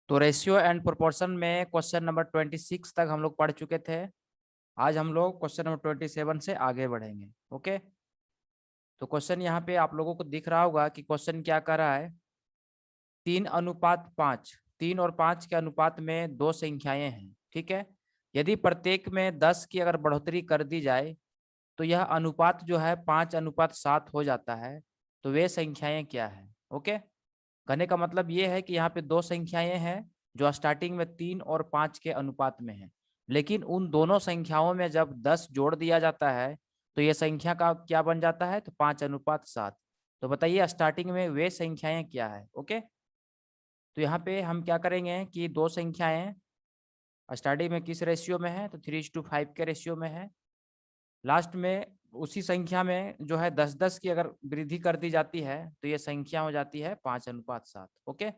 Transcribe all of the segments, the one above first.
तो ratio and proportion में question number 26 तक हम लोग पढ़ चुके थे। आज हम लोग क्वेश्चन नंबर 27 से आगे बढ़ेंगे। ओके, तो क्वेश्चन यहाँ पे आप लोगों को दिख रहा होगा कि क्वेश्चन क्या कर रहा है। 3:5, 3 और 5 के अनुपात में दो संख्याएं हैं। ठीक है, यदि प्रत्येक में 10 की अगर बढ़ोतरी कर दी जाए तो यह अनुपात जो है 5:7 हो जाता है। तो वे संख्याएं क्या है। ओके, कहने का मतलब ये है कि यहाँ पे दो संख्याएं हैं जो स्टार्टिंग में 3 और 5 के अनुपात में है, लेकिन उन दोनों संख्याओं में जब 10 जोड़ दिया जाता है तो ये संख्या का क्या बन जाता है, तो 5:7। तो बताइए स्टार्टिंग में वे संख्याएं क्या है। ओके, तो यहाँ पे हम क्या करेंगे कि दो संख्याएं स्टार्टिंग में किस रेशियो में है, तो 3:5 के रेशियो में है। लास्ट में उसी संख्या में जो है 10-10 की अगर वृद्धि कर दी जाती है तो ये संख्या हो जाती है 5:7। ओके,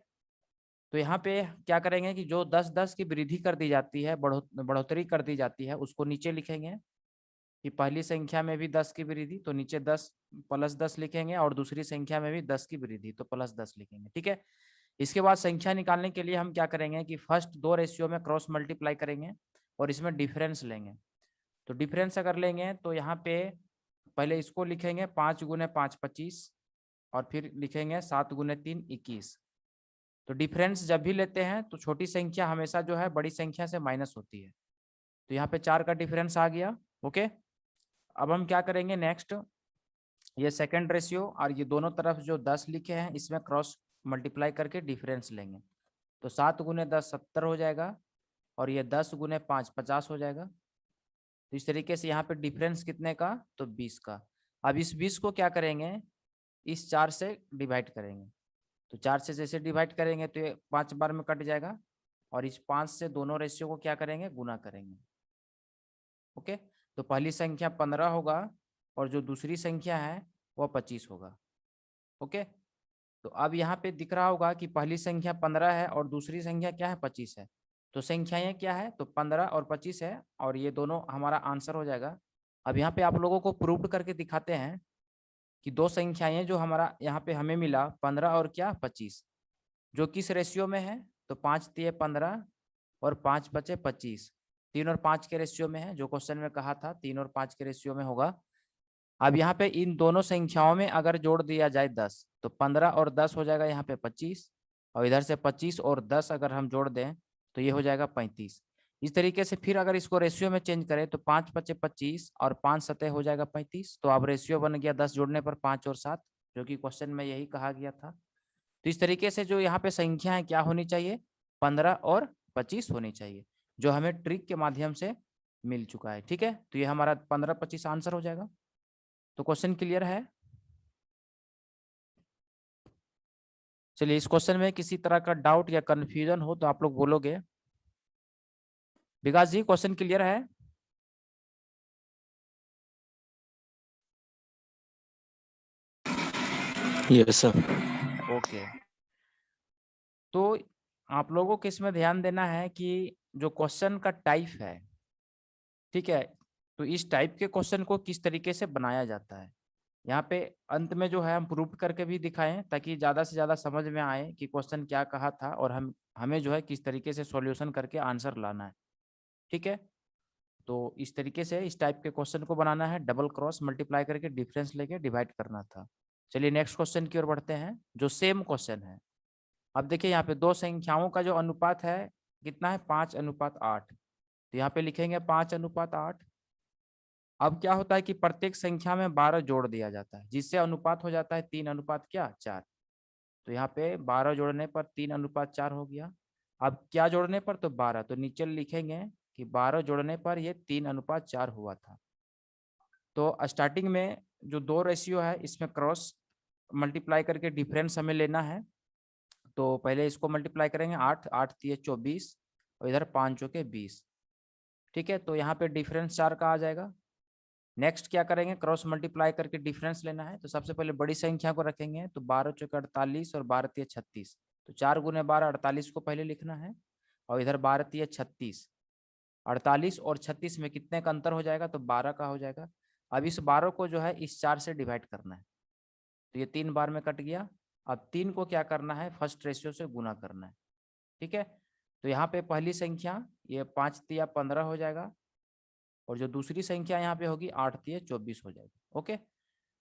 तो यहाँ पे क्या करेंगे कि जो 10-10 की वृद्धि कर दी जाती है, बढ़ोतरी कर दी जाती है, उसको नीचे लिखेंगे कि पहली संख्या में भी 10 की वृद्धि, तो नीचे 10 प्लस 10 लिखेंगे, और दूसरी संख्या में भी 10 की वृद्धि तो प्लस 10 लिखेंगे। ठीक है, इसके बाद संख्या निकालने के लिए हम क्या करेंगे कि फर्स्ट दो रेशियो में क्रॉस मल्टीप्लाई करेंगे और इसमें डिफरेंस लेंगे। तो डिफरेंस अगर लेंगे तो यहाँ पे पहले इसको लिखेंगे 5 × 5 25, और फिर लिखेंगे 7 × 3 21। तो डिफरेंस जब भी लेते हैं तो छोटी संख्या हमेशा जो है बड़ी संख्या से माइनस होती है। तो यहाँ पे 4 का डिफरेंस आ गया। ओके, अब हम क्या करेंगे नेक्स्ट, ये सेकंड रेशियो और ये दोनों तरफ जो 10 लिखे हैं इसमें क्रॉस मल्टीप्लाई करके डिफरेंस लेंगे। तो 7 × 10 70 हो जाएगा, और ये 10 × 5 50 हो जाएगा। तो इस तरीके से यहाँ पे डिफरेंस कितने का, तो 20 का। अब इस 20 को क्या करेंगे, इस 4 से डिवाइड करेंगे। तो 4 से जैसे डिवाइड करेंगे तो ये 5 बार में कट जाएगा, और इस 5 से दोनों रेशियो को क्या करेंगे, गुना करेंगे। ओके, तो पहली संख्या 15 होगा और जो दूसरी संख्या है वह 25 होगा। ओके, तो अब यहाँ पे दिख रहा होगा कि पहली संख्या 15 है और दूसरी संख्या क्या है, 25 है। तो संख्याएं क्या है, तो 15 और 25 है, और ये दोनों हमारा आंसर हो जाएगा। अब यहाँ पे आप लोगों को प्रूव करके दिखाते हैं कि दो संख्याएं जो हमारा यहाँ पे हमें मिला 15 और क्या 25, जो किस रेशियो में है, तो 5×3 = 15 और 5×5 = 25। 3 और 5 के रेशियो में है, जो क्वेश्चन में कहा था 3 और 5 के रेशियो में होगा। अब यहाँ पे इन दोनों संख्याओं में अगर जोड़ दिया जाए 10, तो 15 और 10 हो जाएगा यहाँ पे 25, और इधर से 25 और 10 अगर हम जोड़ दें तो ये हो जाएगा 35। इस तरीके से फिर अगर इसको रेशियो में चेंज करें तो 5×5 = 25 और 5×7 हो जाएगा 35। तो अब रेशियो बन गया 10 जोड़ने पर 5 और 7, जो कि क्वेश्चन में यही कहा गया था। तो इस तरीके से जो यहाँ पे संख्या है क्या होनी चाहिए, 15 और 25 होनी चाहिए, जो हमें ट्रिक के माध्यम से मिल चुका है। ठीक है, तो ये हमारा 15-25 आंसर हो जाएगा। तो क्वेश्चन क्लियर है। चलिए, इस क्वेश्चन में किसी तरह का डाउट या कंफ्यूजन हो तो आप लोग बोलोगे। विकास जी, क्वेश्चन क्लियर है। Yes sir. ओके, तो आप लोगों को इसमें ध्यान देना है कि जो क्वेश्चन का टाइप है, ठीक है, तो इस टाइप के क्वेश्चन को किस तरीके से बनाया जाता है, यहाँ पे अंत में जो है हम प्रूफ करके भी दिखाएं, ताकि ज्यादा से ज्यादा समझ में आए कि क्वेश्चन क्या कहा था और हमें जो है किस तरीके से सॉल्यूशन करके आंसर लाना है। ठीक है, तो इस तरीके से इस टाइप के क्वेश्चन को बनाना है, डबल क्रॉस मल्टीप्लाई करके डिफरेंस लेके डिवाइड करना था। चलिए नेक्स्ट क्वेश्चन की ओर बढ़ते हैं, जो सेम क्वेश्चन है। अब देखिए यहाँ पे दो संख्याओं का जो अनुपात है कितना है, 5:8। तो यहाँ पे लिखेंगे 5:8। अब क्या होता है कि प्रत्येक संख्या में 12 जोड़ दिया जाता है, जिससे अनुपात हो जाता है 3:4। तो यहाँ पे 12 जोड़ने पर 3:4 हो गया। अब क्या जोड़ने पर, तो 12, तो नीचे लिखेंगे कि 12 जोड़ने पर ये 3:4 हुआ था। तो स्टार्टिंग में जो दो रेशियो है इसमें क्रॉस मल्टीप्लाई करके डिफरेंस हमें लेना है। तो पहले इसको मल्टीप्लाई करेंगे, 8 8 × 24, और इधर 5×20। ठीक है, तो यहाँ पे डिफरेंस 4 का आ जाएगा। नेक्स्ट क्या करेंगे, क्रॉस मल्टीप्लाई करके डिफरेंस लेना है। तो सबसे पहले बड़ी संख्या को रखेंगे, तो 12×4 = 48 और 12×3 = 36। तो 4×12 48 को पहले लिखना है, और इधर 12×3 = 36। 48 और 36 में कितने का अंतर हो जाएगा, तो 12 का हो जाएगा। अब इस 12 को जो है इस 4 से डिवाइड करना है, तो ये 3 बार में कट गया। अब 3 को क्या करना है, फर्स्ट रेशियो से गुना करना है। ठीक है, तो यहाँ पे पहली संख्या ये 5 तिया 15 हो जाएगा, और जो दूसरी संख्या यहाँ पे होगी 8 तिया 24 हो जाएगी। ओके,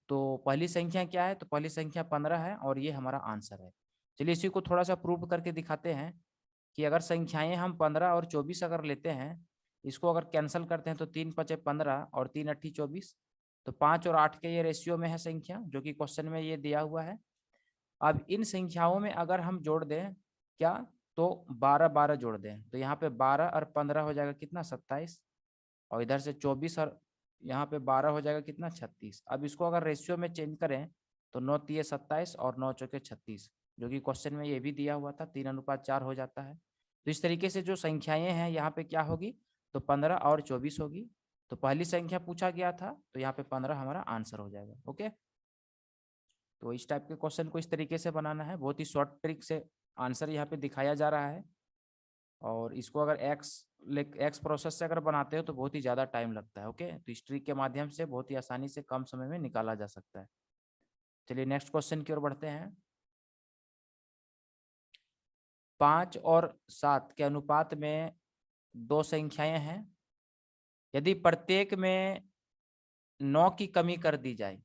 तो पहली संख्या क्या है, तो पहली संख्या 15 है और ये हमारा आंसर है। चलिए इसी को थोड़ा सा प्रूव करके दिखाते हैं कि अगर संख्याएं हम 15 और 24 अगर लेते हैं, इसको अगर कैंसिल करते हैं तो 3 पचे 15 और 3 अट्ठी 24, तो 5 और 8 के ये रेशियो में है संख्या, जो कि क्वेश्चन में ये दिया हुआ है। अब इन संख्याओं में अगर हम जोड़ दें क्या, तो 12 12 जोड़ दें, तो यहाँ पे 12 और 15 हो जाएगा कितना 27, और इधर से 24 और यहाँ पे 12 हो जाएगा कितना 36। अब इसको अगर रेशियो में चेंज करें तो 9 तिये 27 और 9 चौके 36, जो कि क्वेश्चन में ये भी दिया हुआ था, 3:4 हो जाता है। तो इस तरीके से जो संख्याएं हैं यहाँ पे क्या होगी, तो 15 और 24 होगी। तो पहली संख्या पूछा गया था, तो यहाँ पे 15 हमारा आंसर हो जाएगा। ओके, तो इस टाइप के क्वेश्चन को इस तरीके से बनाना है, बहुत ही शॉर्ट ट्रिक से आंसर यहाँ पे दिखाया जा रहा है। और इसको अगर एक्स प्रोसेस से अगर बनाते हो तो बहुत ही ज़्यादा टाइम लगता है। ओके, तो इस ट्रिक के माध्यम से बहुत ही आसानी से कम समय में निकाला जा सकता है। चलिए नेक्स्ट क्वेश्चन की ओर बढ़ते हैं। 5 और 7 के अनुपात में दो संख्याएं हैं, यदि प्रत्येक में 9 की कमी कर दी जाए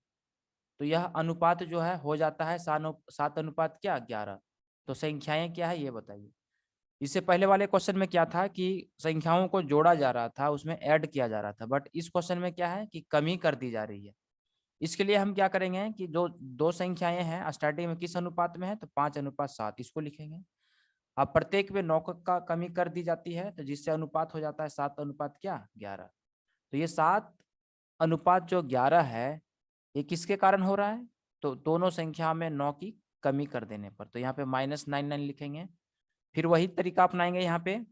तो यह अनुपात जो है हो जाता है 7 अनुपात क्या 11। तो संख्याएं क्या है ये बताइए। इससे पहले वाले क्वेश्चन में क्या था कि संख्याओं को जोड़ा जा रहा था, उसमें ऐड किया जा रहा था, बट इस क्वेश्चन में क्या है कि कमी कर दी जा रही है। इसके लिए हम क्या करेंगे कि जो दो संख्याएं हैं स्टार्टिंग में किस अनुपात में है, तो 5:7 इसको लिखेंगे। अब प्रत्येक में 9 का कमी कर दी जाती है, तो जिससे अनुपात हो जाता है 7:11। तो ये 7:11 है, ये किसके कारण हो रहा है, तो दोनों संख्या में 9 की कमी कर देने पर। तो यहाँ पे -99 लिखेंगे। फिर वही तरीका अपनाएंगे, यहाँ पे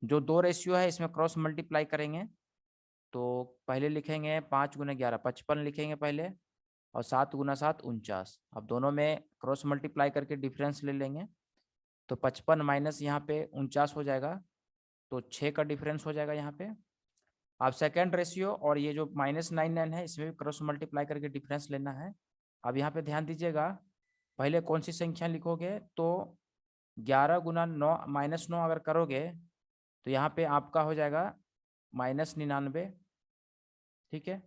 जो दो रेशियो है इसमें क्रॉस मल्टीप्लाई करेंगे। तो पहले लिखेंगे 5 × 11 55 लिखेंगे पहले, और 7 × 7 49। अब दोनों में क्रॉस मल्टीप्लाई करके डिफरेंस ले लेंगे, तो 55 माइनस यहाँ पे 49 हो जाएगा, तो 6 का डिफरेंस हो जाएगा यहाँ पे। अब सेकेंड रेशियो और ये जो -99 है इसमें भी क्रॉस मल्टीप्लाई करके डिफरेंस लेना है। अब यहाँ पे ध्यान दीजिएगा, पहले कौन सी संख्या लिखोगे, तो 11 × 9 -9 अगर करोगे तो यहाँ पे आपका हो जाएगा -99, ठीक है।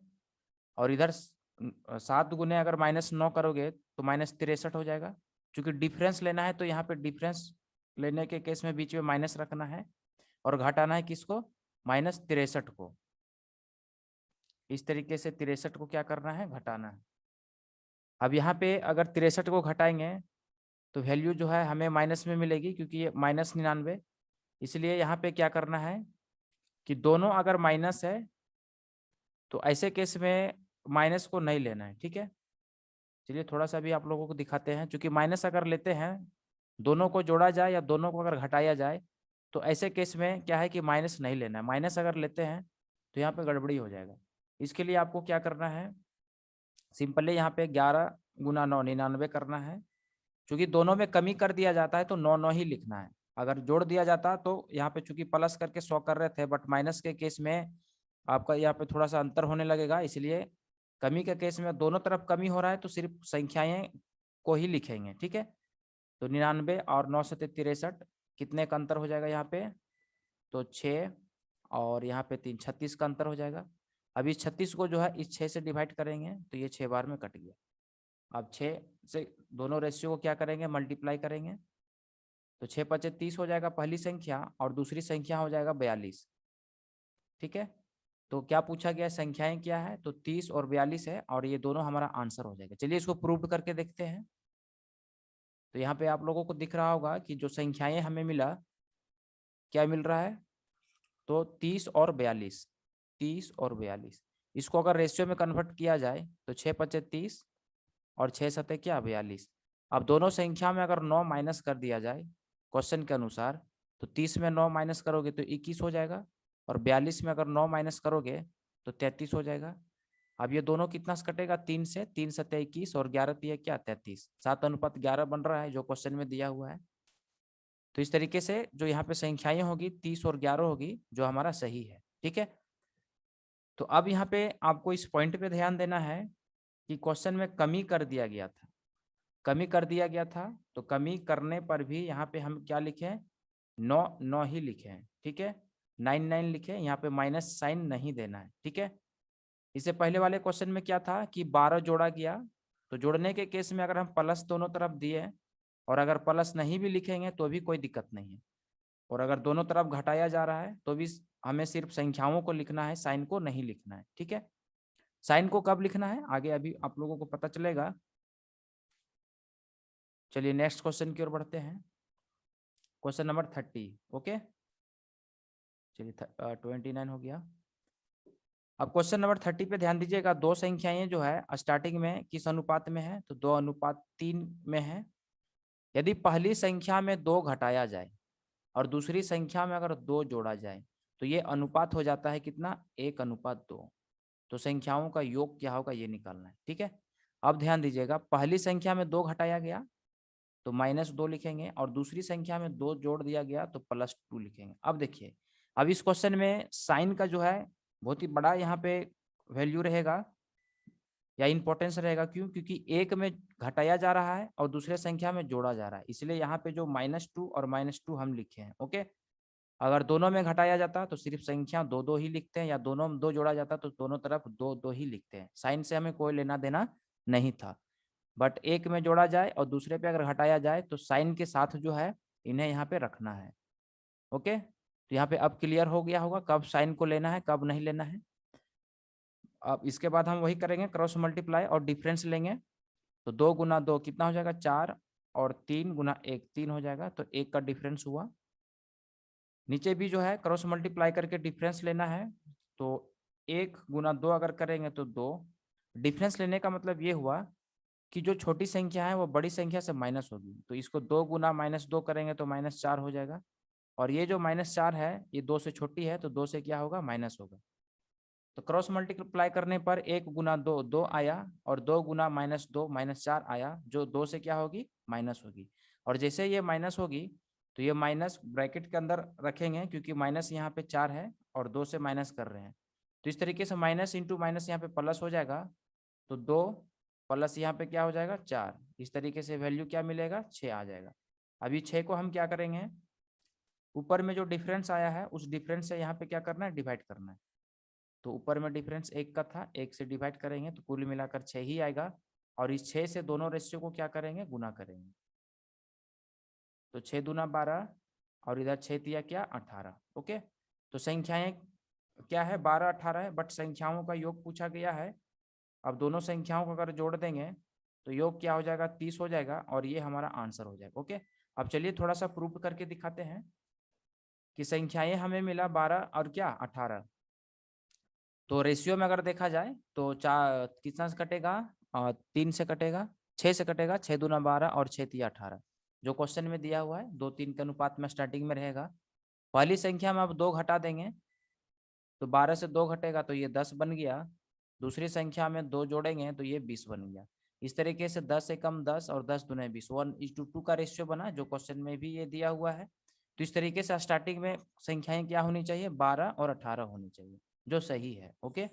और इधर 7 गुने अगर -9 करोगे तो -63 हो जाएगा। क्योंकि डिफरेंस लेना है तो यहाँ पे डिफरेंस लेने के केस में बीच में माइनस रखना है, और घटाना है किसको, -63 को। इस तरीके से 63 को क्या करना है, घटाना है। अब यहाँ पे अगर 63 को घटाएंगे तो वैल्यू जो है हमें माइनस में मिलेगी, क्योंकि ये -99। इसलिए यहाँ पे क्या करना है कि दोनों अगर माइनस है तो ऐसे केस में माइनस को नहीं लेना है, ठीक है। चलिए थोड़ा सा भी आप लोगों को दिखाते हैं, क्योंकि माइनस अगर लेते हैं, दोनों को जोड़ा जाए या दोनों को अगर घटाया जाए, तो ऐसे केस में क्या है कि माइनस नहीं लेना है। माइनस अगर लेते हैं तो यहाँ पे गड़बड़ी हो जाएगा। इसके लिए आपको क्या करना है, सिंपली यहाँ पे 11 × 9 99 करना है। चूंकि दोनों में कमी कर दिया जाता है तो 9 ही लिखना है। अगर जोड़ दिया जाता तो यहाँ पे चूंकि प्लस करके 100 कर रहे थे, बट माइनस के केस में आपका यहाँ पे थोड़ा सा अंतर होने लगेगा। इसलिए कमी के केस में दोनों तरफ कमी हो रहा है तो सिर्फ संख्याएं को ही लिखेंगे, ठीक है। तो 99 और 9×7 = 63, कितने का अंतर हो जाएगा यहाँ पे, तो 6 और यहाँ पे 3 36 का अंतर हो जाएगा। अब इस 36 को जो है इस 6 से डिवाइड करेंगे तो ये 6 बार में कट गया। अब 6 से दोनों रेशियो को क्या करेंगे, मल्टीप्लाई करेंगे, तो 6 × 5 = 30 हो जाएगा पहली संख्या, और दूसरी संख्या हो जाएगा 42, ठीक है। तो क्या पूछा गया, संख्याएं क्या है, तो 30 और 42 है, और ये दोनों हमारा आंसर हो जाएगा। चलिए इसको प्रूव करके देखते हैं। तो यहाँ पे आप लोगों को दिख रहा होगा कि जो संख्याएं हमें मिला, क्या मिल रहा है, तो 30 और 42, 30 और 42। इसको अगर रेशियो में कन्वर्ट किया जाए तो 6 × 5 = 30 और 6 × 7 क्या 42। अब दोनों संख्या में अगर 9 माइनस कर दिया जाए क्वेश्चन के अनुसार, तो 30 में 9 माइनस करोगे तो 21 हो जाएगा, और 42 में अगर 9 माइनस करोगे तो 33 हो जाएगा। अब ये दोनों कितना से कटेगा, 3 से, 3 × 7 = 21 और 11 × 3 = क्या 33, 7:11 बन रहा है जो क्वेश्चन में दिया हुआ है। तो इस तरीके से जो यहाँ पे संख्याएं होगी 30 और 11 होगी, जो हमारा सही है, ठीक है। तो अब यहाँ पे आपको इस पॉइंट पे ध्यान देना है कि क्वेश्चन में कमी कर दिया गया था, कमी कर दिया गया था, तो कमी करने पर भी यहाँ पे हम क्या लिखें, 9 9 ही लिखे हैं, ठीक है, 9 9 लिखे, यहाँ पे माइनस साइन नहीं देना है, ठीक है। इससे पहले वाले क्वेश्चन में क्या था कि 12 जोड़ा गया, तो जोड़ने के केस में अगर हम प्लस दोनों तरफ दिए और अगर प्लस नहीं भी लिखेंगे तो भी कोई दिक्कत नहीं है, और अगर दोनों तरफ घटाया जा रहा है तो भी हमें सिर्फ संख्याओं को लिखना है, साइन को नहीं लिखना है, ठीक है। साइन को कब लिखना है आगे अभी आप लोगों को पता चलेगा। चलिए नेक्स्ट क्वेश्चन की ओर बढ़ते हैं, क्वेश्चन नंबर 30। ओके, चलिए 29 हो गया। अब क्वेश्चन नंबर 30 पे ध्यान दीजिएगा, दो संख्याएं जो है स्टार्टिंग में किस अनुपात में है, तो 2:3 में है। यदि पहली संख्या में 2 घटाया जाए और दूसरी संख्या में अगर 2 जोड़ा जाए तो ये अनुपात हो जाता है कितना, 1:2। तो संख्याओं का योग क्या होगा ये निकालना है, ठीक है। अब ध्यान दीजिएगा, पहली संख्या में 2 घटाया गया तो -2 लिखेंगे, और दूसरी संख्या में 2 जोड़ दिया गया तो +2 लिखेंगे। अब देखिए, अब इस क्वेश्चन में साइन का जो है बहुत ही बड़ा यहाँ पे वैल्यू रहेगा या इंपॉर्टेंस रहेगा। क्यों? क्योंकि एक में घटाया जा रहा है और दूसरे संख्या में जोड़ा जा रहा है, इसलिए यहाँ पे जो -2 और -2 हम लिखे हैं। ओके, अगर दोनों में घटाया जाता तो सिर्फ संख्या 2 2 ही लिखते हैं, या दोनों में 2 जोड़ा जाता तो दोनों तरफ 2 2 ही लिखते हैं, साइन से हमें कोई लेना देना नहीं था। बट एक में जोड़ा जाए और दूसरे पे अगर घटाया जाए तो साइन के साथ जो है इन्हें यहाँ पे रखना है। ओके, तो यहाँ पे अब क्लियर हो गया होगा कब साइन को लेना है कब नहीं लेना है। अब इसके बाद हम वही करेंगे, क्रॉस मल्टीप्लाई और डिफरेंस लेंगे। तो 2 गुना 2 कितना हो जाएगा, 4, और 3 गुना 1 3 हो जाएगा, तो 1 का डिफरेंस हुआ। नीचे भी जो है क्रॉस मल्टीप्लाई करके डिफरेंस लेना है, तो 1 गुना 2 अगर करेंगे तो 2। डिफरेंस लेने का मतलब ये हुआ कि जो छोटी संख्या है वो बड़ी संख्या से माइनस होगी, तो इसको 2 गुना -2 करेंगे तो -4 हो जाएगा, और ये जो -4 है ये 2 से छोटी है तो 2 से क्या होगा, माइनस होगा। तो क्रॉस मल्टीप्लाई करने पर 1 गुना 2 2 आया, और 2 गुना -2 -4 आया, जो 2 से क्या होगी, माइनस होगी। और जैसे ये माइनस होगी तो ये माइनस ब्रैकेट के अंदर रखेंगे, क्योंकि माइनस यहाँ पे 4 है और 2 से माइनस कर रहे हैं, तो इस तरीके से माइनस इंटू माइनस यहाँ पे प्लस हो जाएगा। तो 2 प्लस यहाँ पे क्या हो जाएगा, 4। इस तरीके से वैल्यू क्या मिलेगा, 6 आ जाएगा। अभी 6 को हम क्या करेंगे, ऊपर में जो डिफरेंस आया है उस डिफरेंस से यहाँ पे क्या करना है, डिवाइड करना है। तो ऊपर में डिफरेंस 1 का था, 1 से डिवाइड करेंगे तो कुल मिलाकर 6 ही आएगा, और इस 6 से दोनों रेशियो को क्या करेंगे, गुना करेंगे। तो 6 दूना 12, और इधर 6 दिया क्या, 18। ओके, तो संख्याएं क्या है, 12 18 है, बट संख्याओं का योग पूछा गया है। अब दोनों संख्याओं को अगर जोड़ देंगे तो योग क्या हो जाएगा, 30 हो जाएगा, और ये हमारा आंसर हो जाएगा। ओके, अब चलिए थोड़ा सा प्रूफ करके दिखाते हैं कि संख्याएं हमें मिला 12 और क्या 18। तो रेशियो में अगर देखा जाए तो चार कितना से कटेगा, 3 से कटेगा, 6 से कटेगा, 6 दूना 12 और 6 तिया 18, जो क्वेश्चन में दिया हुआ है 2 3 के अनुपात में स्टार्टिंग में रहेगा। पहली संख्या में अब 2 घटा देंगे, तो 12 से 2 घटेगा तो ये 10 बन गया। दूसरी संख्या में 2 जोड़ेंगे तो ये 20 बन गया। इस तरीके से 10 से कम 10 और 10 दूना 20, 1:2 का रेशियो बना, जो क्वेश्चन में भी ये दिया हुआ है। तो इस तरीके से स्टार्टिंग में संख्याएं क्या होनी चाहिए, 12 और 18 होनी चाहिए, जो सही है। ओके,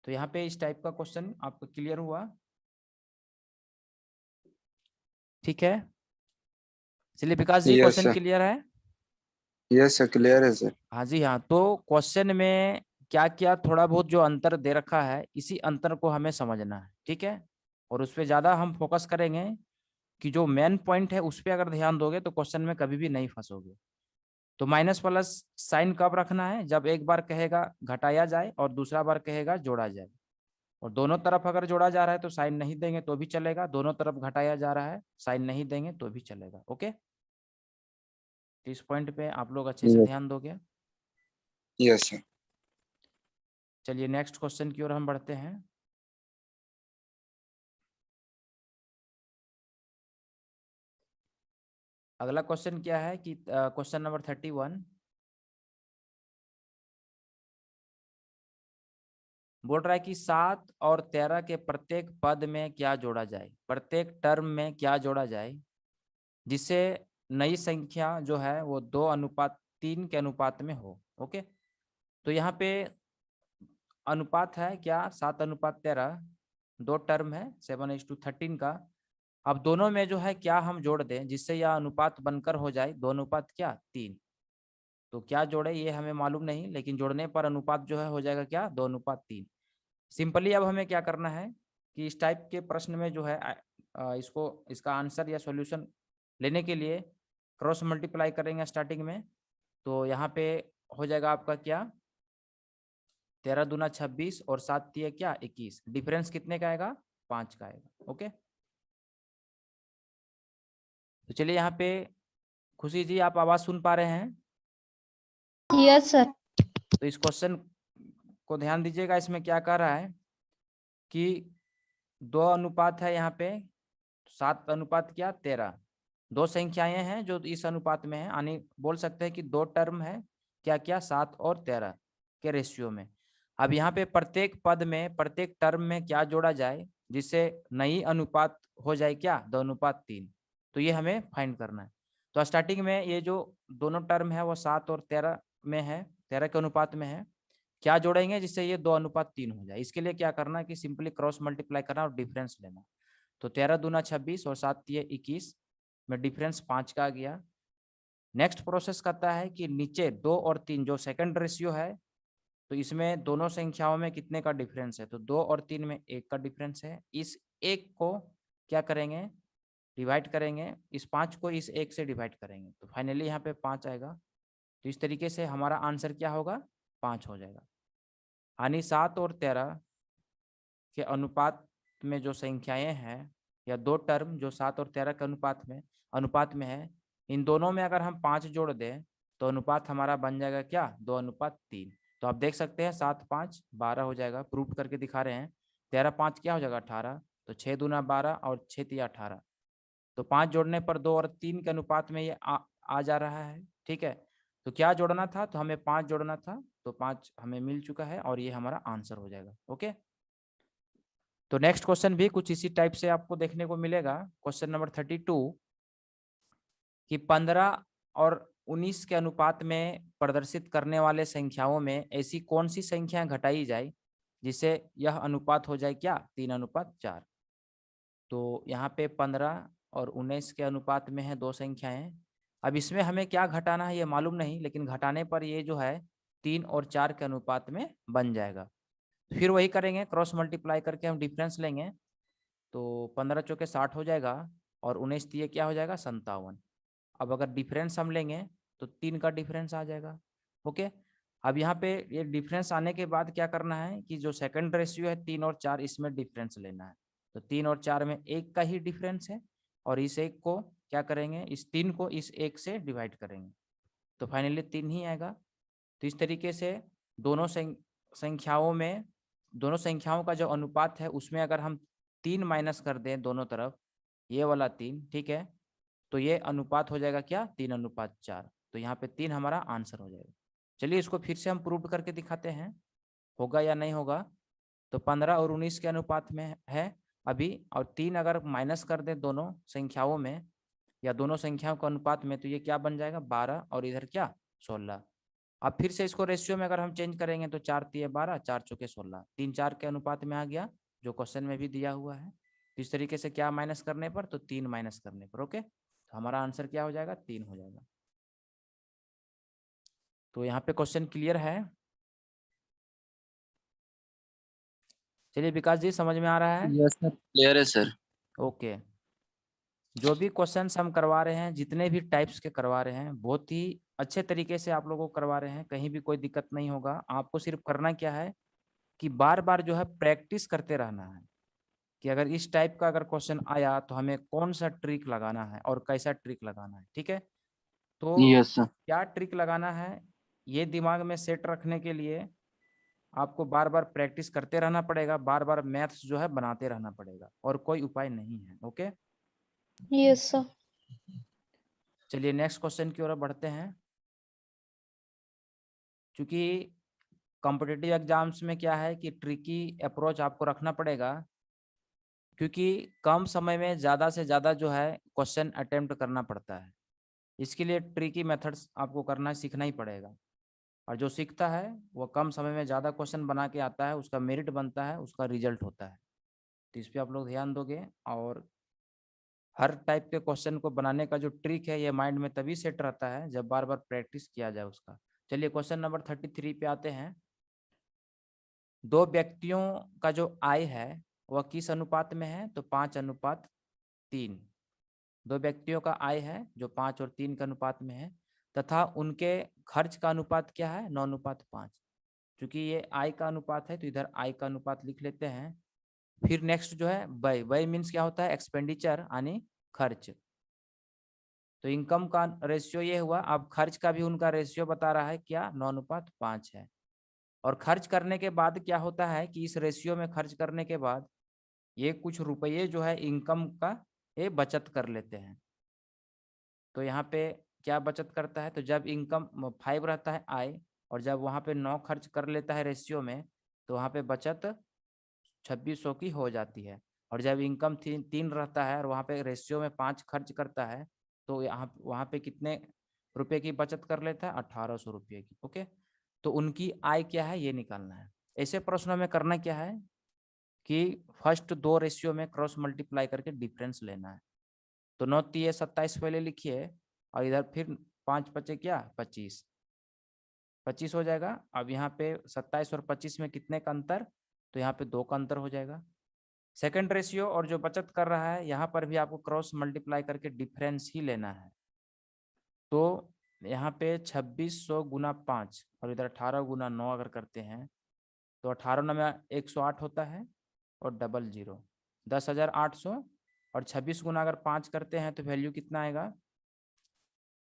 तो यहाँ पे इस टाइप का क्वेश्चन आपको क्लियर हुआ, ठीक है। चलिए विकास जी, यस क्वेश्चन सर। क्लियर है। यस सर, क्लियर है सर। हाँ जी हाँ, तो क्वेश्चन में क्या क्या थोड़ा बहुत जो अंतर दे रखा है, इसी अंतर को हमें समझना है, ठीक है। और उस पर ज्यादा हम फोकस करेंगे कि जो मेन पॉइंट है उस पर अगर ध्यान दोगे तो क्वेश्चन में कभी भी नहीं फंसोगे। तो माइनस प्लस साइन कब रखना है, जब एक बार कहेगा घटाया जाए और दूसरा बार कहेगा जोड़ा जाए, और दोनों तरफ अगर जोड़ा जा रहा है तो साइन नहीं देंगे तो भी चलेगा, दोनों तरफ घटाया जा रहा है साइन नहीं देंगे तो भी चलेगा। ओके, तो इस पॉइंट पे आप लोग अच्छे से ध्यान दोगे। Yes sir. चलिए नेक्स्ट क्वेश्चन की ओर हम बढ़ते हैं। अगला क्वेश्चन क्या है कि क्वेश्चन नंबर 31 बोल रहा है कि 7 और 13 के प्रत्येक पद में क्या जोड़ा जाए, प्रत्येक टर्म में क्या जोड़ा जाए, जिससे नई संख्या जो है वो 2:3 के अनुपात में हो। ओके, तो यहाँ पे अनुपात है क्या, 7:13, दो टर्म है 7:13 का। अब दोनों में जो है क्या हम जोड़ दें जिससे यह अनुपात बनकर हो जाए 2 अनुपात क्या 3। तो क्या जोड़े ये हमें मालूम नहीं, लेकिन जोड़ने पर अनुपात जो है हो जाएगा क्या 2:3। सिंपली अब हमें क्या करना है कि इस टाइप के प्रश्न में जो है इसको इसका आंसर या सॉल्यूशन लेने के लिए क्रॉस मल्टीप्लाई करेंगे स्टार्टिंग में। तो यहाँ पे हो जाएगा आपका क्या 13×2 = 26 और 7×3 क्या 21। डिफरेंस कितने का आएगा 5 का आएगा। ओके, तो चलिए यहाँ पे खुशी जी आप आवाज सुन पा रहे हैं? Yes sir. तो इस क्वेश्चन को ध्यान दीजिएगा, इसमें क्या कह रहा है कि 2 अनुपात है यहाँ पे 7 अनुपात क्या 13। दो संख्याएं हैं जो इस अनुपात में है, यानी बोल सकते हैं कि दो टर्म है क्या क्या 7 और 13 के रेशियो में। अब यहाँ पे प्रत्येक पद में प्रत्येक टर्म में क्या जोड़ा जाए जिससे नई अनुपात हो जाए क्या 2:3। तो ये हमें फाइंड करना है। तो स्टार्टिंग में ये जो दोनों टर्म है वो 7 और 13 में है, 13 के अनुपात में है। क्या जोड़ेंगे जिससे ये 2:3 हो जाए? इसके लिए क्या करना है कि सिंपली क्रॉस मल्टीप्लाई करना और डिफरेंस लेना। तो 13×2 = 26 और 7×3 = 21 में डिफरेंस 5 का आ गया। नेक्स्ट प्रोसेस करता है कि नीचे 2 और 3 जो सेकंड रेशियो है, तो इसमें दोनों संख्याओं में कितने का डिफरेंस है? तो 2 और 3 में 1 का डिफरेंस है। इस 1 को क्या करेंगे डिवाइड करेंगे, इस 5 को इस 1 से डिवाइड करेंगे, तो फाइनली यहाँ पे 5 आएगा। तो इस तरीके से हमारा आंसर क्या होगा 5 हो जाएगा। यानी 7 और 13 के अनुपात में जो संख्याएं हैं या दो टर्म जो 7 और 13 के अनुपात में है, इन दोनों में अगर हम 5 जोड़ दें तो अनुपात हमारा बन जाएगा क्या 2:3। तो आप देख सकते हैं 7 5 12 हो जाएगा, प्रूफ करके दिखा रहे हैं। 13 5 क्या हो जाएगा 18, तो 6×2 = 12 और 6×3 = 18। तो 5 जोड़ने पर 2 और 3 के अनुपात में ये आ जा रहा है। ठीक है, तो क्या जोड़ना था? तो हमें 5 जोड़ना था, तो 5 हमें मिल चुका है और ये हमारा आंसर हो जाएगा। ओके, तो नेक्स्ट क्वेश्चन भी कुछ इसी टाइप से आपको देखने को मिलेगा। क्वेश्चन नंबर 32 कि 15 और 19 के अनुपात में प्रदर्शित करने वाले संख्याओं में ऐसी कौन सी संख्या घटाई जाए जिससे यह अनुपात हो जाए क्या 3:4। तो यहाँ पे 15 और 19 के अनुपात में है दो संख्याएं। अब इसमें हमें क्या घटाना है ये मालूम नहीं, लेकिन घटाने पर ये जो है 3 और 4 के अनुपात में बन जाएगा। फिर वही करेंगे, क्रॉस मल्टीप्लाई करके हम डिफरेंस लेंगे। तो 15 चौके 60 हो जाएगा और 19 दिए क्या हो जाएगा 57। अब अगर डिफरेंस हम लेंगे तो 3 का डिफरेंस आ जाएगा। ओके, अब यहाँ पे ये डिफरेंस आने के बाद क्या करना है कि जो सेकंड रेशियो है 3 और 4 इसमें डिफरेंस लेना है। तो 3 और 4 में 1 का ही डिफरेंस है और इस 1 को क्या करेंगे, इस 3 को इस 1 से डिवाइड करेंगे, तो फाइनली 3 ही आएगा। तो इस तरीके से दोनों संख्याओं में दोनों संख्याओं का जो अनुपात है उसमें अगर हम 3 माइनस कर दें दोनों तरफ, ये वाला 3, ठीक है, तो ये अनुपात हो जाएगा क्या 3:4। तो यहाँ पे 3 हमारा आंसर हो जाएगा। चलिए इसको फिर से हम प्रूव करके दिखाते हैं होगा या नहीं होगा। तो 15 और 19 के अनुपात में है अभी, और 3 अगर माइनस कर दें दोनों संख्याओं में या दोनों संख्याओं के अनुपात में, तो ये क्या बन जाएगा 12 और इधर क्या 16। अब फिर से इसको रेशियो में अगर हम चेंज करेंगे तो 4×3 = 12, 4×4 = 16, 3 4 के अनुपात में आ गया जो क्वेश्चन में भी दिया हुआ है। तो इस तरीके से क्या माइनस करने पर, तो 3 माइनस करने पर। ओके, तो हमारा आंसर क्या हो जाएगा 3 हो जाएगा। तो यहाँ पे क्वेश्चन क्लियर है? चलिए विकास जी समझ में आ रहा है? यस सर, क्लियर है सर। ओके, जो भी क्वेश्चंस हम करवा रहे हैं जितने भी टाइप्स के करवा रहे हैं बहुत ही अच्छे तरीके से आप लोगों को करवा रहे हैं, कहीं भी कोई दिक्कत नहीं होगा। आपको सिर्फ करना क्या है कि बार बार जो है प्रैक्टिस करते रहना है कि अगर इस टाइप का अगर क्वेश्चन आया तो हमें कौन सा ट्रिक लगाना है और कैसा ट्रिक लगाना है। ठीक है, तो यस सर। क्या ट्रिक लगाना है ये दिमाग में सेट रखने के लिए आपको बार बार प्रैक्टिस करते रहना पड़ेगा, बार बार मैथ्स जो है बनाते रहना पड़ेगा, और कोई उपाय नहीं है। Okay, yes sir. चलिए नेक्स्ट क्वेश्चन की ओर बढ़ते हैं। क्योंकि कॉम्पिटिटिव एग्जाम्स में क्या है कि ट्रिकी अप्रोच आपको रखना पड़ेगा, क्योंकि कम समय में ज़्यादा से ज़्यादा जो है क्वेश्चन अटेम्प्ट करना पड़ता है। इसके लिए ट्रिकी मेथड्स आपको करना सीखना ही पड़ेगा, और जो सीखता है वो कम समय में ज़्यादा क्वेश्चन बना के आता है, उसका मेरिट बनता है, उसका रिजल्ट होता है। तो इस पर आप लोग ध्यान दोगे और हर टाइप के क्वेश्चन को बनाने का जो ट्रिक है ये माइंड में तभी सेट रहता है जब बार बार प्रैक्टिस किया जाए उसका। चलिए क्वेश्चन नंबर 33 पे आते हैं। दो व्यक्तियों का जो आय है वह किस अनुपात में है? तो 5:3। दो व्यक्तियों का आय है जो 5 और 3 के अनुपात में है, तथा उनके खर्च का अनुपात क्या है? 9:5। क्योंकि ये आय का अनुपात है तो इधर आय का अनुपात लिख लेते हैं। फिर नेक्स्ट जो है व्यय। व्यय मीन्स क्या होता है? एक्सपेंडिचर यानी खर्च। तो इनकम का रेशियो ये हुआ। अब खर्च का भी उनका रेशियो बता रहा है क्या? 9:5 है। और खर्च करने के बाद क्या होता है कि इस रेशियो में खर्च करने के बाद ये कुछ रुपये जो है इनकम का ये बचत कर लेते हैं। तो यहाँ पे क्या बचत करता है? तो जब इनकम 5 रहता है आय और जब वहाँ पे 9 खर्च कर लेता है रेशियो में, तो वहाँ पे बचत 2600 की हो जाती है। और जब इनकम 3 रहता है और वहाँ पे रेशियो में 5 खर्च करता है, तो यहाँ वहाँ पे कितने रुपए की बचत कर लेता है? 1800 रुपये की। ओके, तो उनकी आय क्या है ये निकालना है। ऐसे प्रश्नों में करना क्या है कि फर्स्ट दो रेशियो में क्रॉस मल्टीप्लाई करके डिफरेंस लेना है। तो 9×3 = 27 पहले लिखिए और इधर फिर 5×5 क्या? 25। 25 हो जाएगा। अब यहाँ पे 27 और 25 में कितने का अंतर? तो यहाँ पे 2 का अंतर हो जाएगा। सेकंड रेशियो और जो बचत कर रहा है यहाँ पर भी आपको क्रॉस मल्टीप्लाई करके डिफरेंस ही लेना है। तो यहाँ पे 2600 गुना 5 और इधर 18 गुना 9 अगर करते हैं तो 18 में 108 होता है और डबल 0 10,800। और 26 गुना अगर 5 करते हैं तो वैल्यू कितना आएगा?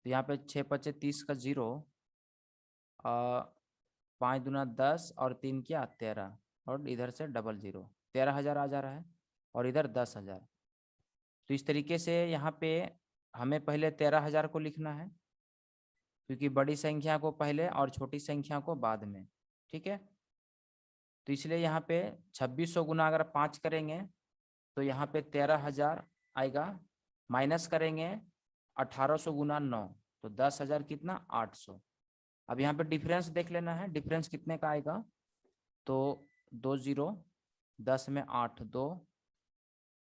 तो यहाँ पे 6×5 = 30 का 0, 5 दूना 10 और 3 क्या? 13 और इधर से डबल 0 13,000 आ जा रहा है और इधर 10,000। तो इस तरीके से यहाँ पे हमें पहले 13,000 को लिखना है क्योंकि बड़ी संख्या को पहले और छोटी संख्या को बाद में। ठीक है, तो इसलिए यहाँ पे 2600 गुना अगर 5 करेंगे तो यहाँ पे 13,000 आएगा। माइनस करेंगे 1800 गुना 9 तो 10,000 कितना? 800। अब यहाँ पे डिफरेंस देख लेना है, डिफरेंस कितने का आएगा? तो 2 0 10 में 8 2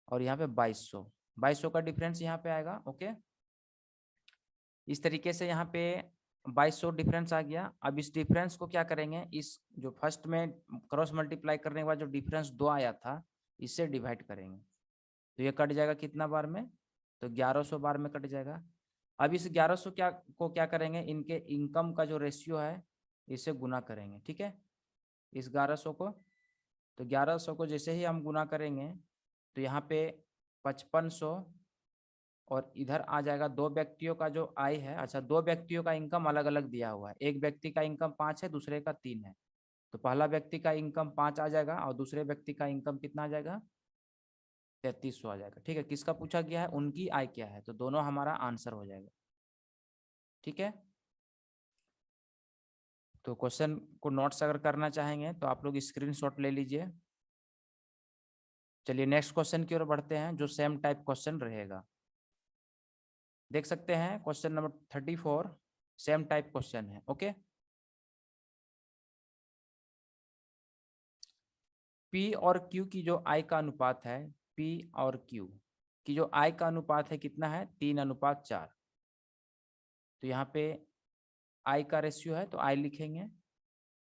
और यहाँ पे 2200। 2200 का डिफरेंस यहाँ पे आएगा। ओके, इस तरीके से यहाँ पे 2200 डिफरेंस आ गया। अब इस डिफरेंस को क्या करेंगे? इस जो फर्स्ट में क्रॉस मल्टीप्लाई करने के बाद जो डिफरेंस 2 आया था इससे डिवाइड करेंगे तो ये कट जाएगा कितना बार में? तो 1100 बार में कट जाएगा। अब इस 1100 को क्या करेंगे? इनके इनकम का जो रेशियो है इससे गुना करेंगे। ठीक है, इस 1100 को, तो 1100 को जैसे ही हम गुना करेंगे तो यहाँ पे 5500 और इधर आ जाएगा दो व्यक्तियों का जो आय है। अच्छा, दो व्यक्तियों का इनकम अलग अलग दिया हुआ है। एक व्यक्ति का इनकम 5 है, दूसरे का 3 है। तो पहला व्यक्ति का इनकम 5 आ जाएगा और दूसरे व्यक्ति का इनकम कितना आ जाएगा? 3300 आ जाएगा। ठीक है, किसका पूछा गया है? उनकी आय क्या है, तो दोनों हमारा आंसर हो जाएगा। ठीक है, तो क्वेश्चन को नोट्स अगर करना चाहेंगे तो आप लोग स्क्रीनशॉट ले लीजिए। चलिए नेक्स्ट क्वेश्चन की ओर बढ़ते हैं जो सेम टाइप क्वेश्चन रहेगा। देख सकते हैं question number 34 same type question है। ओके, पी और क्यू की जो आय का अनुपात है, पी और क्यू की जो आय का अनुपात है कितना है? 3:4। तो यहाँ पे आय का रेशियो है तो आय लिखेंगे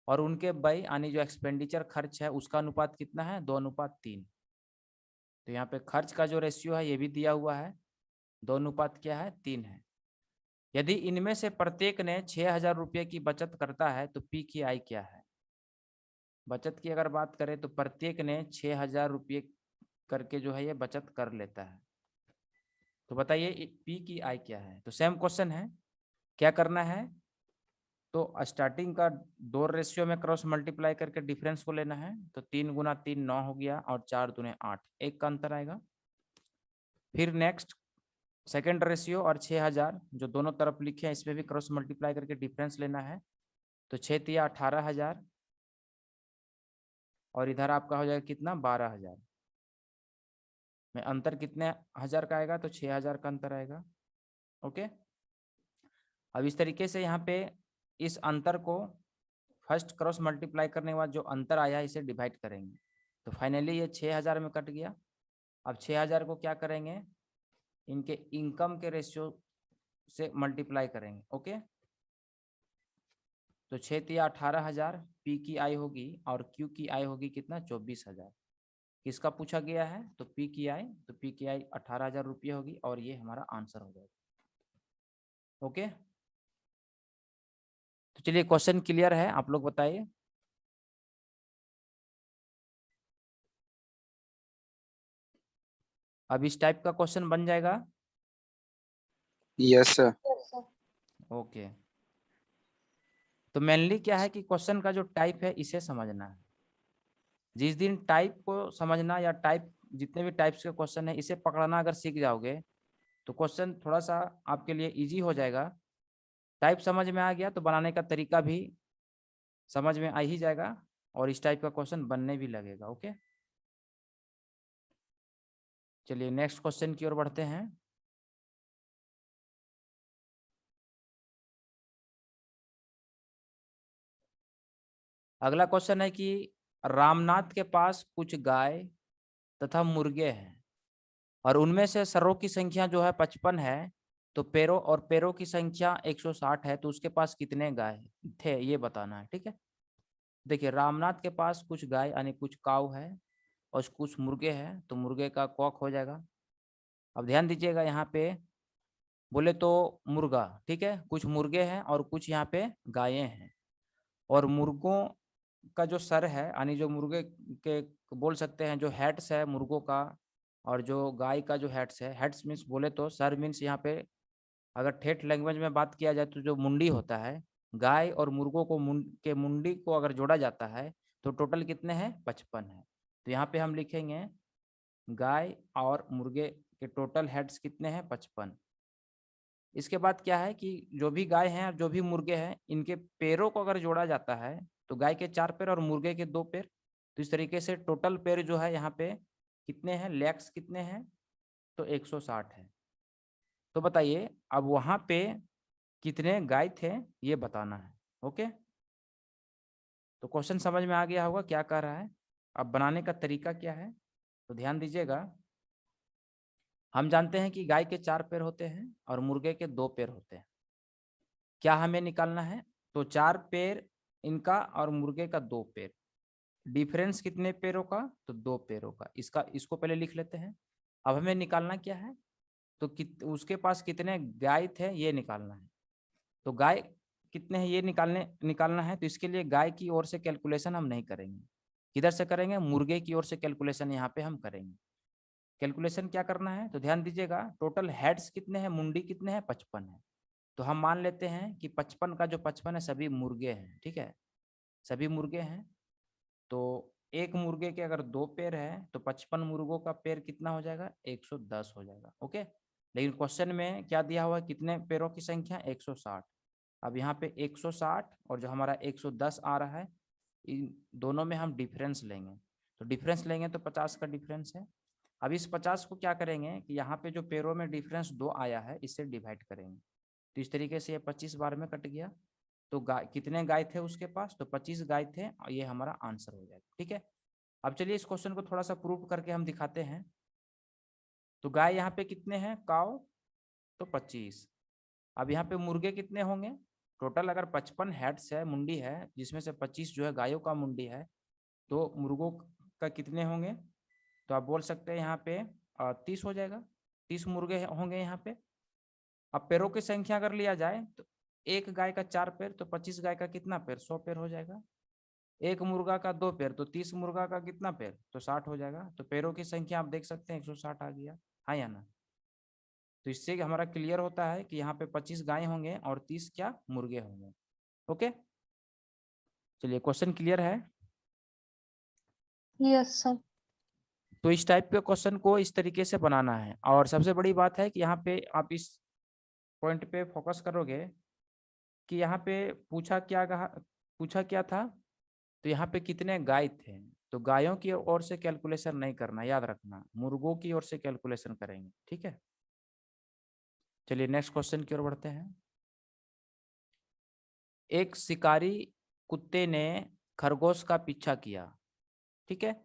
और उनके व्यय यानी जो एक्सपेंडिचर खर्च है उसका अनुपात कितना है? 2:3। तो यहाँ पे खर्च का जो रेशियो है ये भी दिया हुआ है, 2 क्या है? 3 है। यदि इनमें से प्रत्येक ने 6,000 रुपये की बचत करता है तो पी की आय क्या है? बचत की अगर बात करें तो प्रत्येक ने 6,000 रुपये करके जो है ये बचत कर लेता है। तो बताइए पी की आय क्या है? तो सेम क्वेश्चन है, क्या करना है? तो स्टार्टिंग का 2 रेशियो में क्रॉस मल्टीप्लाई करके डिफरेंस को लेना है। तो 3 गुना 3 9 हो गया और 4 दूने 8, 1 का अंतर आएगा। फिर नेक्स्ट सेकेंड रेशियो और 6,000 जो दोनों तरफ लिखे हैं इसमें भी क्रॉस मल्टीप्लाई करके डिफरेंस लेना है। तो 6×3 = 18,000 और इधर आपका हो जाएगा कितना? 12,000 में अंतर कितने हजार का आएगा? तो 6,000 का अंतर आएगा। ओके, अब इस तरीके से यहाँ पे इस अंतर को फर्स्ट क्रॉस मल्टीप्लाई करने के बाद जो अंतर आया इसे डिवाइड करेंगे तो फाइनली ये 6,000 में कट गया। अब 6,000 को क्या करेंगे? इनके इनकम के रेशियो से मल्टीप्लाई करेंगे। ओके, तो 6 या 18,000 पी की आई होगी और क्यू की आई होगी कितना, 24,000। किसका पूछा गया है, तो पी की आई, तो पी की आई 18,000 रुपये होगी और ये हमारा आंसर हो जाएगा। ओके, तो चलिए क्वेश्चन क्लियर है, आप लोग बताइए। अब इस टाइप का क्वेश्चन बन जाएगा। Yes sir. Yes, sir. Okay, तो मेनली क्या है कि क्वेश्चन का जो टाइप है इसे समझना है। जिस दिन टाइप को समझना या टाइप, जितने भी टाइप्स के क्वेश्चन है इसे पकड़ना अगर सीख जाओगे तो क्वेश्चन थोड़ा सा आपके लिए इजी हो जाएगा। टाइप समझ में आ गया तो बनाने का तरीका भी समझ में आ ही जाएगा और इस टाइप का क्वेश्चन बनने भी लगेगा। ओके, चलिए नेक्स्ट क्वेश्चन की ओर बढ़ते हैं। अगला क्वेश्चन है कि रामनाथ के पास कुछ गाय तथा मुर्गे हैं और उनमें से सरों की संख्या जो है 55 है, तो पैरों और पैरों की संख्या 160 है, तो उसके पास कितने गाय थे ये बताना है। ठीक है, देखिए रामनाथ के पास कुछ गाय यानी कुछ काऊ है और कुछ मुर्गे हैं, तो मुर्गे का कॉक हो जाएगा। अब ध्यान दीजिएगा यहाँ पे बोले तो मुर्गा, ठीक है, कुछ मुर्गे हैं और कुछ यहाँ पे गायें हैं। और मुर्गों का जो सर है यानी जो मुर्गे के बोल सकते हैं जो हेड्स है मुर्गों का, और जो गाय का जो हेड्स है, हेड्स मीन्स बोले तो सर मीन्स यहाँ पे अगर ठेठ लैंग्वेज में बात किया जाए तो जो मुंडी होता है, गाय और मुर्गों को के मुंडी को अगर जोड़ा जाता है तो टोटल कितने हैं, 55 है। तो यहाँ पे हम लिखेंगे गाय और मुर्गे के टोटल हेड्स कितने हैं, 55। इसके बाद क्या है कि जो भी गाय हैं और जो भी मुर्गे हैं इनके पैरों को अगर जोड़ा जाता है तो गाय के 4 पैर और मुर्गे के 2 पैर, तो इस तरीके से टोटल पैर जो है यहाँ पे कितने हैं, लेग्स कितने हैं, तो 160 है। तो बताइए अब वहां पे कितने गाय थे ये बताना है। ओके, तो क्वेश्चन समझ में आ गया होगा क्या कह रहा है। अब बनाने का तरीका क्या है, तो ध्यान दीजिएगा। हम जानते हैं कि गाय के 4 पैर होते हैं और मुर्गे के 2 पैर होते हैं। क्या हमें निकालना है, तो 4 पैर इनका और मुर्गे का 2 पैर, डिफरेंस कितने पैरों का, तो 2 पैरों का। इसको पहले लिख लेते हैं। अब हमें निकालना क्या है, तो उसके पास कितने गाय थे ये निकालना है। तो गाय कितने हैं ये निकालना है, तो इसके लिए गाय की ओर से कैलकुलेशन हम नहीं करेंगे। किधर से करेंगे, मुर्गे की ओर से कैलकुलेशन यहाँ पे हम करेंगे। कैलकुलेशन क्या करना है, तो ध्यान दीजिएगा। टोटल हेड्स कितने हैं, मुंडी कितने हैं, 55 है। तो हम मान लेते हैं कि 55 का जो 55 है सभी मुर्गे हैं। ठीक है, सभी मुर्गे हैं। तो एक मुर्गे के अगर 2 पैर है तो 55 मुर्गों का पैर कितना हो जाएगा, 110 हो जाएगा। ओके, लेकिन क्वेश्चन में क्या दिया हुआ है, कितने पैरों की संख्या, 160। अब यहाँ पे 160 और जो हमारा 110 आ रहा है, इन दोनों में हम डिफरेंस लेंगे। तो डिफरेंस लेंगे तो 50 का डिफरेंस है। अब इस 50 को क्या करेंगे कि यहाँ पे जो पैरों में डिफरेंस 2 आया है इससे डिवाइड करेंगे। तो इस तरीके से ये 25 बार में कट गया। तो गाय कितने गाय थे उसके पास, तो 25 गाय थे और ये हमारा आंसर हो जाएगा। ठीक है, अब चलिए इस क्वेश्चन को थोड़ा सा प्रूव करके हम दिखाते हैं। तो गाय यहाँ पे कितने हैं, काऊ, तो 25। अब यहाँ पे मुर्गे कितने होंगे, टोटल अगर 55 हेड्स है, मुंडी है, जिसमें से 25 जो है गायों का मुंडी है, तो मुर्गों का कितने होंगे, तो आप बोल सकते हैं यहाँ पे 30 हो जाएगा। 30 मुर्गे होंगे यहाँ पे। अब पैरों की संख्या अगर लिया जाए तो एक गाय का 4 पैर, तो 25 गाय का कितना पैर, 100 पैर हो जाएगा। एक मुर्गा का 2 पैर, तो 30 मुर्गा का कितना पैर, तो 60 हो जाएगा। तो पैरों की संख्या आप देख सकते हैं 160 आ गया, हाँ या ना। तो इससे हमारा क्लियर होता है कि यहाँ पे 25 गाय होंगे और 30 क्या, मुर्गे होंगे। ओके, चलिए क्वेश्चन क्लियर है। Yes, sir. तो इस टाइप के क्वेश्चन को इस तरीके से बनाना है। और सबसे बड़ी बात है कि यहाँ पे आप इस पॉइंट पे फोकस करोगे कि यहाँ पे पूछा क्या था, तो यहाँ पे कितने गाय थे। तो गायों की ओर से कैलकुलेशन नहीं करना, याद रखना, मुर्गों की ओर से कैलकुलेशन करेंगे। ठीक है, चलिए नेक्स्ट क्वेश्चन की ओर बढ़ते हैं। एक शिकारी कुत्ते ने खरगोश का पीछा किया। ठीक है,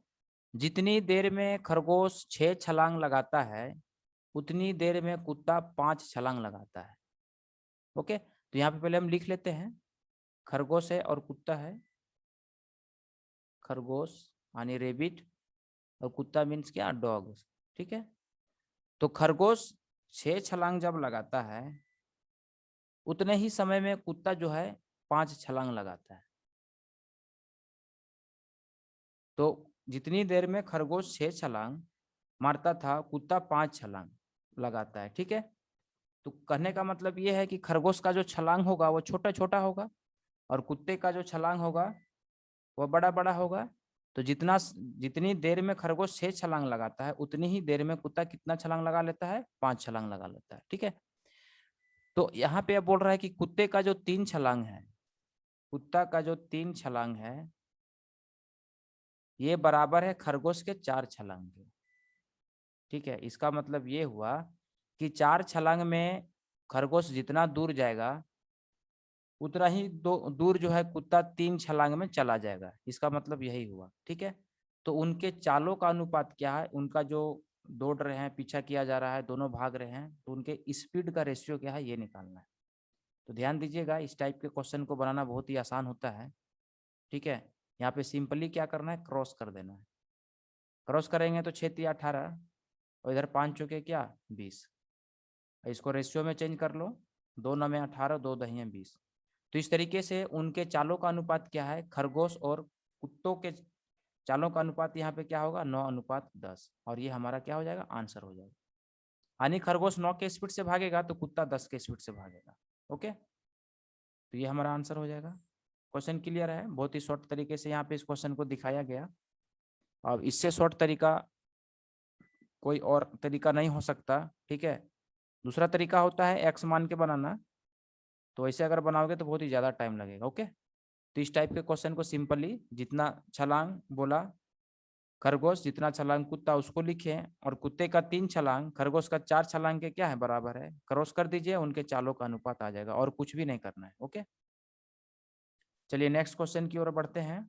जितनी देर में खरगोश 6 छलांग लगाता है उतनी देर में कुत्ता 5 छलांग लगाता है। ओके, तो यहाँ पे पहले हम लिख लेते हैं, खरगोश है और कुत्ता है, खरगोश यानी रेबिट, और कुत्ता मीन्स क्या, डॉग। ठीक है, तो खरगोश 6 छलांग जब लगाता है, उतने ही समय में कुत्ता जो है 5 छलांग लगाता है। तो जितनी देर में खरगोश 6 छलांग मारता था, कुत्ता 5 छलांग लगाता है। ठीक है, तो कहने का मतलब ये है कि खरगोश का जो छलांग होगा वो छोटा छोटा होगा, और कुत्ते का जो छलांग होगा वो बड़ा बड़ा होगा। तो जितनी देर में खरगोश 6 छलांग लगाता है, उतनी ही देर में कुत्ता कितना छलांग लगा लेता है, 5 छलांग लगा लेता है। ठीक है, तो यहाँ पे अब बोल रहा है कि कुत्ते का जो 3 छलांग है, कुत्ता का जो 3 छलांग है, ये बराबर है खरगोश के 4 छलांग के। ठीक है, इसका मतलब ये हुआ कि 4 छलांग में खरगोश जितना दूर जाएगा, उतना ही दूर जो है कुत्ता 3 छलांग में चला जाएगा। इसका मतलब यही हुआ। ठीक है, तो उनके चालों का अनुपात क्या है, उनका जो दौड़ रहे हैं, पीछा किया जा रहा है, दोनों भाग रहे हैं, तो उनके स्पीड का रेशियो क्या है, ये निकालना है। तो ध्यान दीजिएगा, इस टाइप के क्वेश्चन को बनाना बहुत ही आसान होता है। ठीक है, यहाँ पे सिंपली क्या करना है, क्रॉस कर देना है। क्रॉस करेंगे तो 6 या 18, और इधर 5 चौके क्या, 20। इसको रेशियो में चेंज कर लो, 2 9 में 18, 2 दही 20। तो इस तरीके से उनके चालों का अनुपात क्या है, खरगोश और कुत्तों के चालों का अनुपात यहाँ पे क्या होगा, 9:10, और ये हमारा क्या हो जाएगा, आंसर हो जाएगा। यानी खरगोश 9 के स्पीड से भागेगा तो कुत्ता 10 के स्पीड से भागेगा। ओके, तो ये हमारा आंसर हो जाएगा। क्वेश्चन क्लियर है, बहुत ही शॉर्ट तरीके से यहाँ पे इस क्वेश्चन को दिखाया गया। अब इससे शॉर्ट तरीका कोई और तरीका नहीं हो सकता। ठीक है, दूसरा तरीका होता है एक्स मान के बनाना, तो ऐसे अगर बनाओगे तो बहुत ही ज़्यादा टाइम लगेगा। ओके, तो इस टाइप के क्वेश्चन को सिंपली जितना छलांग बोला खरगोश, जितना छलांग कुत्ता, उसको लिखें, और कुत्ते का 3 छलांग, खरगोश का 4 छलांग के क्या है, बराबर है, क्रॉस कर दीजिए, उनके चालों का अनुपात आ जाएगा, और कुछ भी नहीं करना है। ओके, चलिए नेक्स्ट क्वेश्चन की ओर बढ़ते हैं।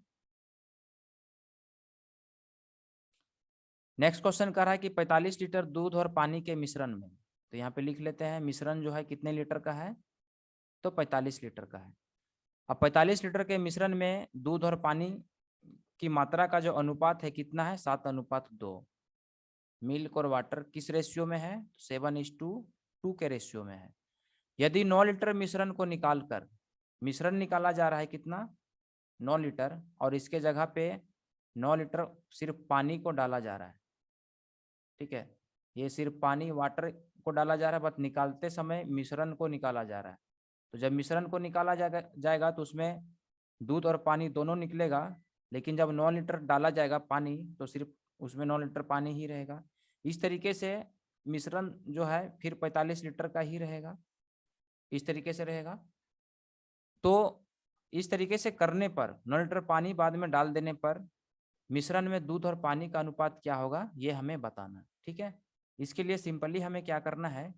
नेक्स्ट क्वेश्चन कह रहा है कि 45 लीटर दूध और पानी के मिश्रण में, तो यहाँ पे लिख लेते हैं मिश्रण जो है कितने लीटर का है, तो 45 लीटर का है। अब 45 लीटर के मिश्रण में दूध और पानी की मात्रा का जो अनुपात है कितना है, 7:2। मिल्क और वाटर किस रेशियो में है, 7:2 के रेशियो में है। यदि 9 लीटर मिश्रण को निकालकर, मिश्रण निकाला जा रहा है कितना, 9 लीटर, और इसके जगह पे 9 लीटर सिर्फ पानी को डाला जा रहा है। ठीक है, ये सिर्फ पानी वाटर को डाला जा रहा है, बस निकालते समय मिश्रण को निकाला जा रहा है। तो जब मिश्रण को निकाला जाएगा तो उसमें दूध और पानी दोनों निकलेगा, लेकिन जब 9 लीटर डाला जाएगा पानी, तो सिर्फ उसमें 9 लीटर पानी ही रहेगा। इस तरीके से मिश्रण जो है फिर 45 लीटर का ही रहेगा, इस तरीके से रहेगा। तो इस तरीके से करने पर 9 लीटर पानी बाद में डाल देने पर मिश्रण में दूध और पानी का अनुपात क्या होगा, ये हमें बताना। ठीक है, इसके लिए सिंपली हमें क्या करना है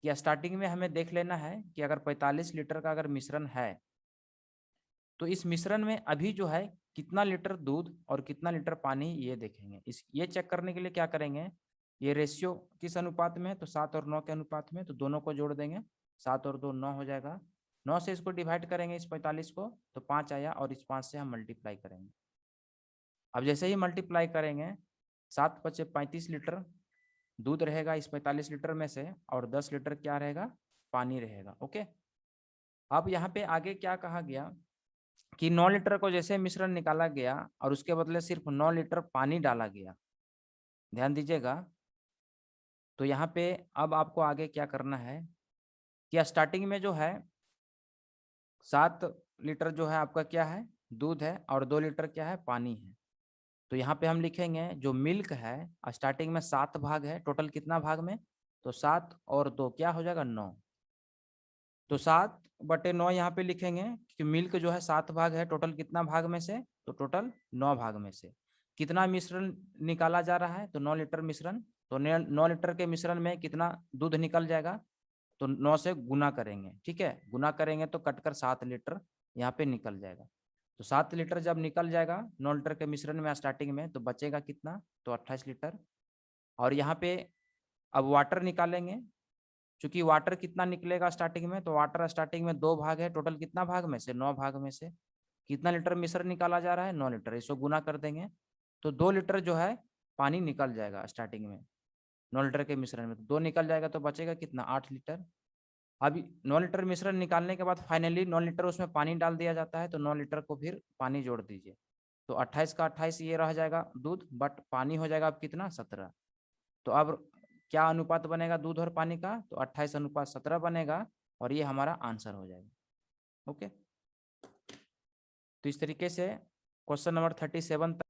कि स्टार्टिंग में हमें देख लेना है कि अगर 45 लीटर का अगर मिश्रण है, तो इस मिश्रण में अभी जो है कितना लीटर दूध और कितना लीटर पानी, ये देखेंगे। ये चेक करने के लिए क्या करेंगे, ये रेशियो किस अनुपात में है, तो 7 और 9 के अनुपात में, तो दोनों को जोड़ देंगे, 7 और 2 9 हो जाएगा। 9 से इसको डिवाइड करेंगे इस 45 को, तो 5 आया, और इस 5 से हम मल्टीप्लाई करेंगे। अब जैसे ही मल्टीप्लाई करेंगे, 7 × 5 = 35 लीटर दूध रहेगा इस 45 लीटर में से, और 10 लीटर क्या रहेगा, पानी रहेगा। ओके, अब यहाँ पे आगे क्या कहा गया कि 9 लीटर को जैसे मिश्रण निकाला गया और उसके बदले सिर्फ 9 लीटर पानी डाला गया। ध्यान दीजिएगा, तो यहाँ पे अब आपको आगे क्या करना है कि स्टार्टिंग में जो है 7 लीटर जो है आपका क्या है, दूध है, और 2 लीटर क्या है, पानी है। तो यहाँ पे हम लिखेंगे जो मिल्क है, स्टार्टिंग में 7 भाग है, टोटल कितना भाग में, तो 7 और 2 क्या हो जाएगा, 9। तो 7/9 यहाँ पे लिखेंगे कि मिल्क जो है 7 भाग है, टोटल कितना भाग में से, तो टोटल 9 भाग में से कितना मिश्रण निकाला जा रहा है, तो 9 लीटर मिश्रण। तो 9 लीटर के मिश्रण में कितना दूध निकल जाएगा, तो 9 से गुना करेंगे। ठीक है, गुना करेंगे तो कटकर 7 लीटर यहाँ पे निकल जाएगा। तो 7 लीटर जब निकल जाएगा 9 लीटर के मिश्रण में स्टार्टिंग में, तो बचेगा कितना, तो 28 लीटर। और यहाँ पे अब वाटर निकालेंगे, क्योंकि वाटर कितना निकलेगा स्टार्टिंग में, तो वाटर स्टार्टिंग में 2 भाग है, टोटल कितना भाग में से, 9 भाग में से कितना लीटर मिश्रण निकाला जा रहा है, 9 लीटर। इसको गुना कर देंगे तो 2 लीटर जो है पानी निकल जाएगा स्टार्टिंग में 9 लीटर के मिश्रण में, तो 2 निकल जाएगा तो बचेगा कितना, 8 लीटर। अभी 9 लीटर मिश्रण निकालने के बाद फाइनली 9 लीटर उसमें पानी डाल दिया जाता है, तो 9 लीटर को फिर पानी जोड़ दीजिए, तो 28 का 28 ये रह जाएगा दूध, बट पानी हो जाएगा अब कितना, 17। तो अब क्या अनुपात बनेगा दूध और पानी का, तो 28:17 बनेगा, और ये हमारा आंसर हो जाएगा। ओके, तो इस तरीके से क्वेश्चन नंबर 37